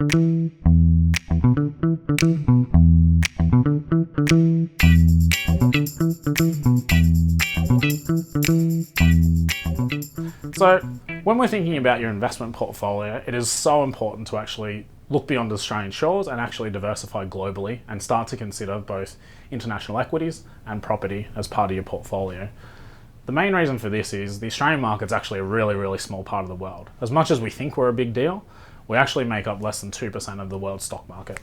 So when we're thinking about your investment portfolio, it is so important to actually look beyond Australian shores and actually diversify globally and start to consider both international equities and property as part of your portfolio. The main reason for this is the Australian market's actually a really, really small part of the world. As much as we think we're a big deal, we actually make up less than 2% of the world's stock market.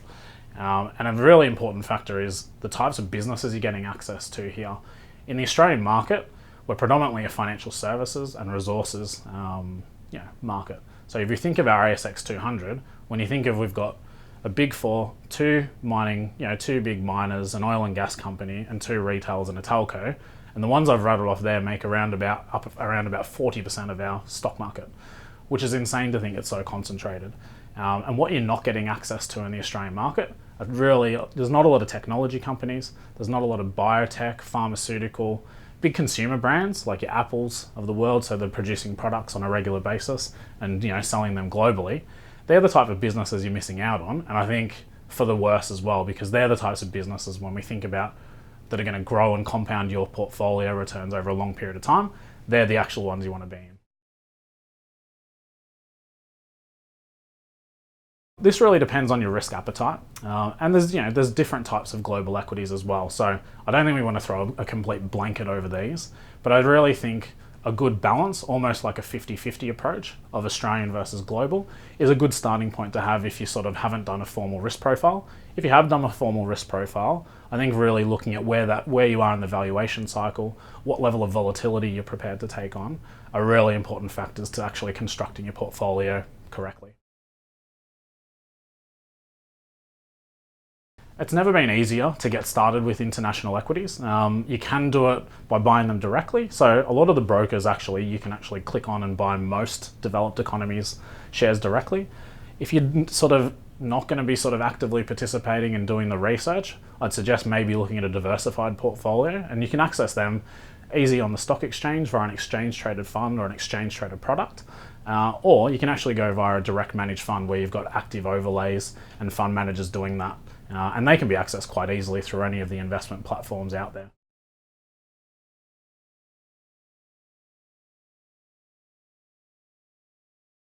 And a really important factor is the types of businesses you're getting access to here. In the Australian market, we're predominantly a financial services and resources market. So if you think of our ASX 200, when you think of we've got a big four, two big miners, an oil and gas company, and two retails and a telco, and the ones I've rattled off there make around about 40% of our stock market, which is insane to think it's so concentrated. And what you're not getting access to in the Australian market, there's not a lot of technology companies, there's not a lot of biotech, pharmaceutical, big consumer brands like your Apples of the world, so they're producing products on a regular basis and selling them globally. They're the type of businesses you're missing out on, and I think for the worse as well, because they're the types of businesses when we think about that are going to grow and compound your portfolio returns over a long period of time. They're the actual ones you want to be in. This really depends on your risk appetite, and there's different types of global equities as well. So I don't think we want to throw a complete blanket over these, but I really think a good balance, almost like a 50-50 approach of Australian versus global, is a good starting point to have if you sort of haven't done a formal risk profile. If you have done a formal risk profile, I think really looking at where you are in the valuation cycle, what level of volatility you're prepared to take on, are really important factors to actually constructing your portfolio correctly. It's never been easier to get started with international equities. You can do it by buying them directly. So a lot of the brokers you can actually click on and buy most developed economies shares directly. If you're sort of not going to be sort of actively participating and doing the research, I'd suggest maybe looking at a diversified portfolio, and you can access them easy on the stock exchange via an exchange traded fund or an exchange traded product. Or you can actually go via a direct managed fund where you've got active overlays and fund managers doing that. And they can be accessed quite easily through any of the investment platforms out there.